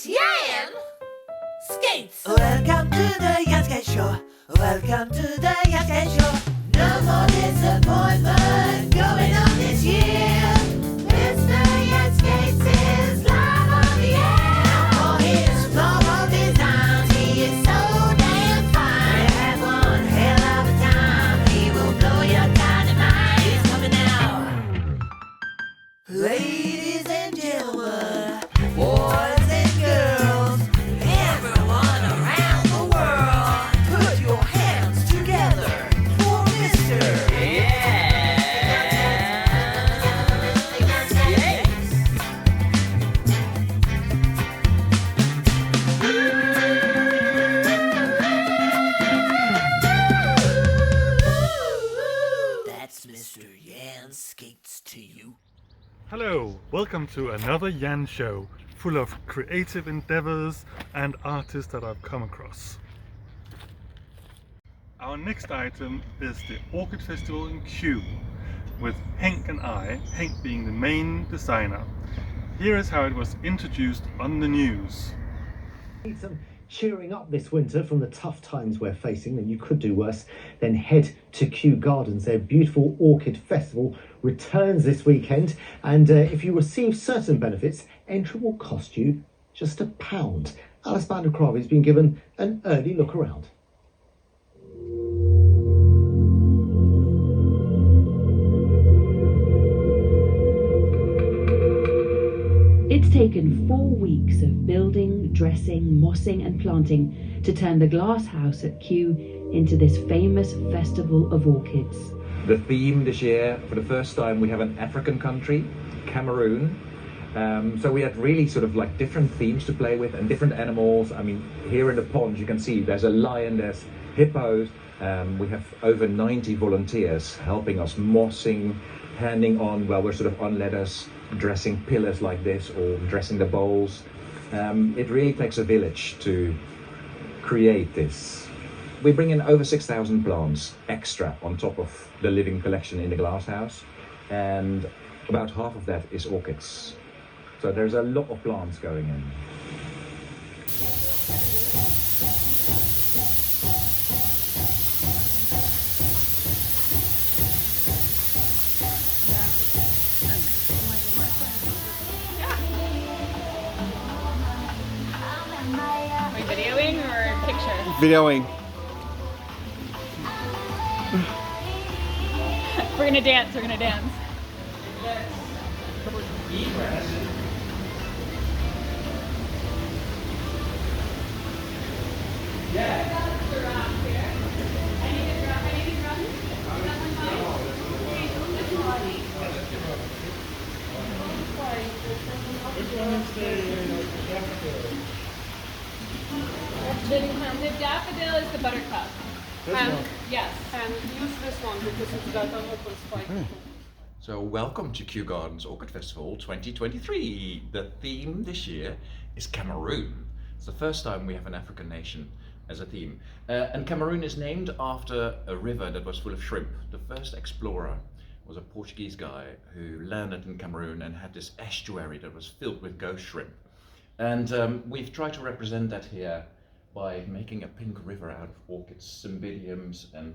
It's Jan Skates! Welcome to the Jan Skate Show. Welcome to the Jan Skate Show. No more disappointment going on this year. Mr. Jan Skates is live on the air. For his floral designs, he is so damn fine. We have one hell of a time. He will blow your dynamite. He's coming now. Ladies and gentlemen, boys and girls, everyone around the world, put your hands together for Mr. That's Mr. Jan Skates to you. Hello, welcome to another Jan show, full of creative endeavors and artists that I've come across. Our next item is the Orchid Festival in Kew, with Henk and I, Henk being the main designer. Here is how it was introduced on the news. Need some cheering up this winter from the tough times we're facing, and you could do worse, then head to Kew Gardens. Their beautiful Orchid Festival returns this weekend, and if you receive certain benefits, entry will cost you just £1. Alice Bandercraft has been given an early look around. It's taken 4 weeks of building, dressing, mossing and planting to turn the glass house at Kew into this famous festival of orchids. The theme this year, for the first time, we have an African country, Cameroon. So we had really sort of like different themes to play with and different animals. I mean, here in the pond you can see there's a lion, there's hippos. We have over 90 volunteers helping us mossing, handing on, well, we're sort of on letters, dressing pillars like this or dressing the bowls. It really takes a village to create this. We bring in over 6,000 plants extra on top of the living collection in the glass house, and about half of that is orchids. So there's a lot of plants going in. Are we videoing or picture? Videoing. We're gonna dance, we're gonna dance. The daffodil is the buttercup. Yes. And use this one because it's got an open spike. So welcome to Kew Gardens Orchid Festival 2023. The theme this year is Cameroon. It's the first time we have an African nation as a theme. And Cameroon is named after a river that was full of shrimp. The first explorer was a Portuguese guy who landed in Cameroon and had this estuary that was filled with ghost shrimp. And we've tried to represent that here by making a pink river out of orchids, cymbidiums and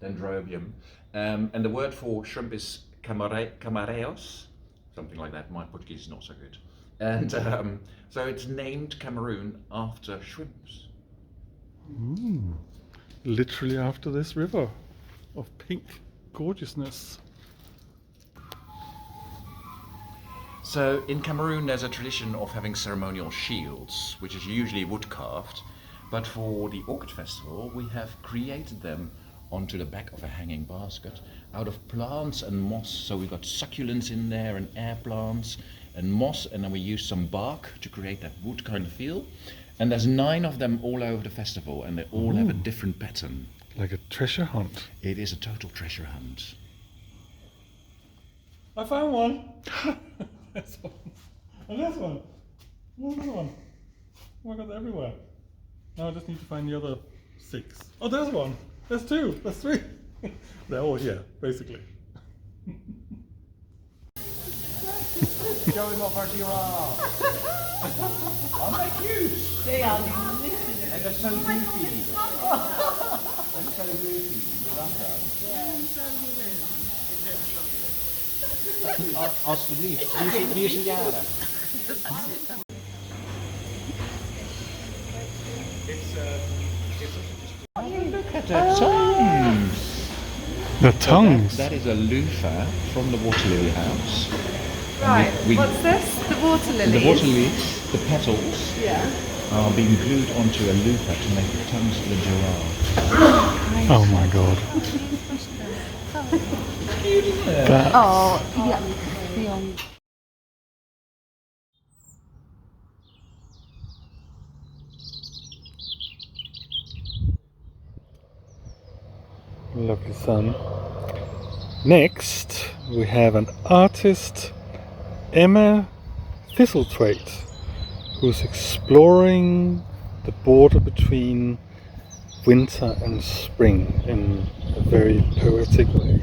dendrobium. And the word for shrimp is camareos, something like that. My Portuguese is not so good. And so it's named Cameroon after shrimps. Literally after this river of pink gorgeousness. So in Cameroon there's a tradition of having ceremonial shields, which is usually wood carved, but for the Orchid Festival we have created them onto the back of a hanging basket out of plants and moss. So we've got succulents in there and air plants and moss, and then we use some bark to create that wood kind of feel. And there's 9 of them all over the festival, and they all have a different pattern. Like a treasure hunt. It is a total treasure hunt. I found one! This one. And this one. What's this one? Oh my god, they're everywhere. Now I just need to find the other 6. Oh, there's one. There's 2. There's 3. They're all here, basically. Show him off our giraffe. Aren't they cute? They are delicious. And they're so goofy. They're so goofy. You love them. Alsjeblieft, wie is er jarig? Look at her tongues. The tongues. That is a loofah from the water lily house. Right, We- what's this? The water lilies? The water lilies, the petals, Yeah. are being glued onto a loofah to make the tongues of the giraffe. Oh my god. That, Oh, yeah. Beyond. lovely sun. Next, we have an artist, Emma Thistlethwaite, who's exploring the border between winter and spring in a very poetic way.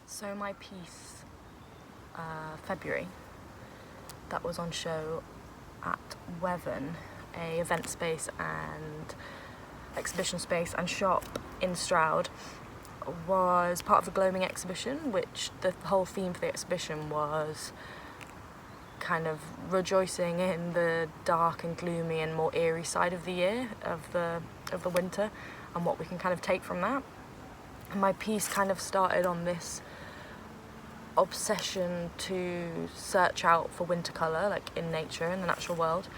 So my piece, February, that was on show at Weaven, a event space and exhibition space and shop in Stroud, was part of the Gloaming exhibition, which the whole theme for the exhibition was kind of rejoicing in the dark and gloomy and more eerie side of the year, of the winter, and what we can kind of take from that. And my piece kind of started on this obsession to search out for winter colour, like in nature, in the natural world.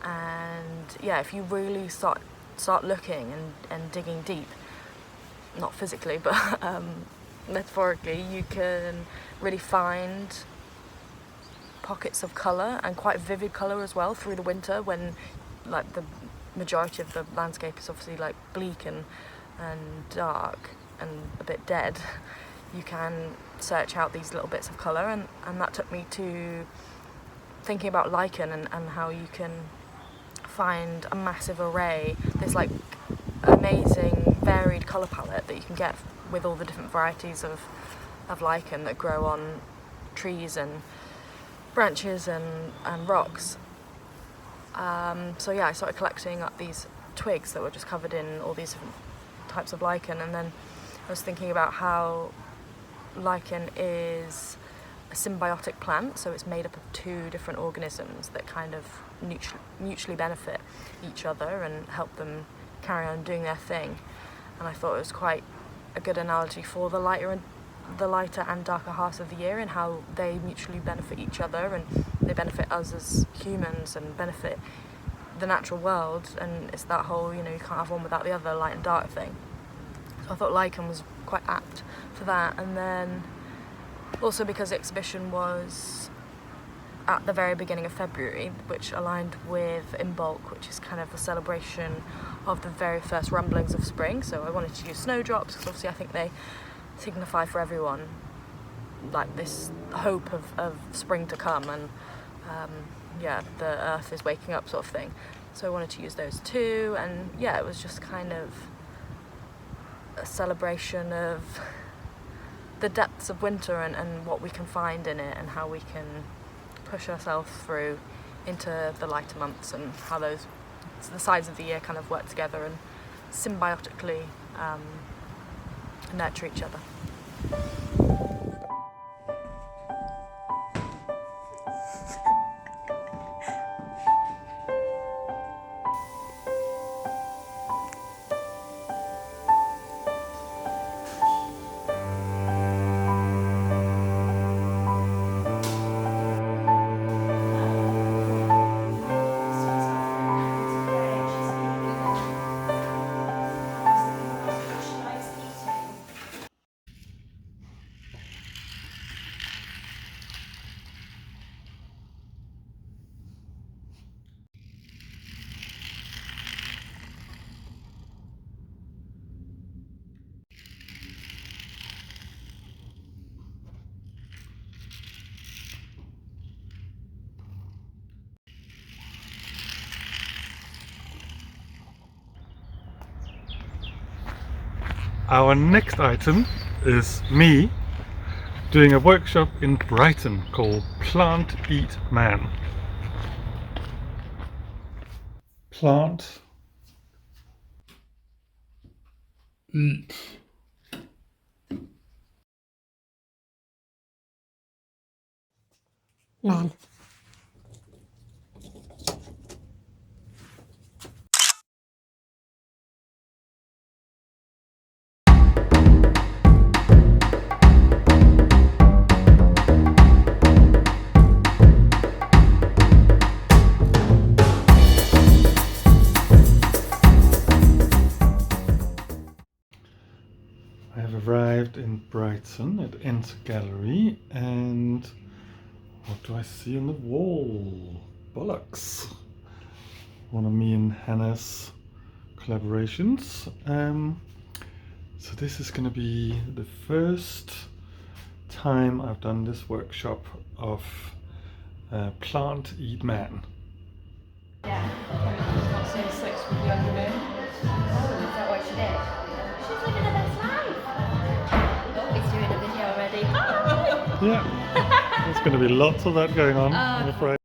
And yeah, if you really start looking and digging deep, not physically but metaphorically, you can really find pockets of colour, and quite vivid colour as well, through the winter, when like the majority of the landscape is obviously like bleak and dark and a bit dead. You can search out these little bits of colour, and that took me to thinking about lichen and how you can find a massive array, this like amazing varied colour palette that you can get with all the different varieties of lichen that grow on trees and branches and rocks. So yeah, I started collecting up these twigs that were just covered in all these different types of lichen, and then I was thinking about how lichen is a symbiotic plant, so it's made up of two different organisms that kind of mutually benefit each other and help them carry on doing their thing. And I thought it was quite a good analogy for the lighter and darker halves of the year, and how they mutually benefit each other, and they benefit us as humans and benefit the natural world. And it's that whole, you can't have one without the other, light and dark thing. So I thought lichen was quite apt for that. And then also because the exhibition was at the very beginning of February, which aligned with In Bulk, which is kind of a celebration of the very first rumblings of spring. So I wanted to use snowdrops, because obviously I think they signify for everyone like this hope of spring to come, and the earth is waking up sort of thing. So I wanted to use those too, and yeah, it was just kind of a celebration of the depths of winter and what we can find in it, and how we can push ourselves through into the lighter months, and how the sides of the year kind of work together and symbiotically nurture each other. our next item is me doing a workshop in Brighton called Plant Eat Man. Plant Eat Man. I have arrived in Brighton at Enter Gallery, and what do I see on the wall? Bollocks! One of me and Hannah's collaborations. So this is going to be the first time I've done this workshop of Plant Eat Man. Yeah, she's not seeing six with the other moon. Oh, is that what she did? She's living her best life. Oh, he's doing a video already. Yeah, there's going to be lots of that going on, I'm afraid.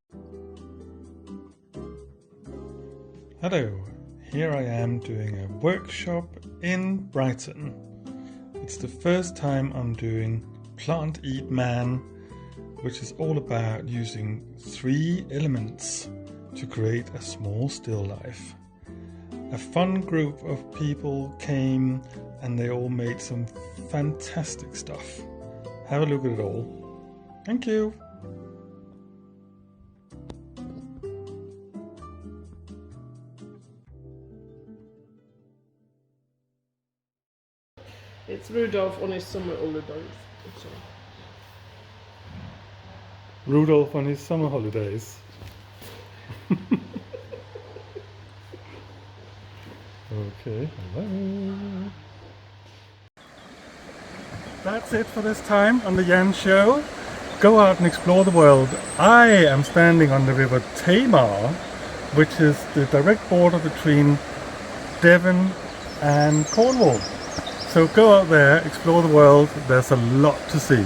Hello, here I am doing a workshop in Brighton. It's the first time I'm doing Plant Eat Man, which is all about using 3 elements to create a small still life. A fun group of people came and they all made some fantastic stuff. Have a look at it all. Thank you. It's Rudolph on his summer holidays. Rudolph on his summer holidays. Okay, hello. That's it for this time on the Jan Show. Go out and explore the world. I am standing on the river Tamar, which is the direct border between Devon and Cornwall. So go out there, explore the world. There's a lot to see.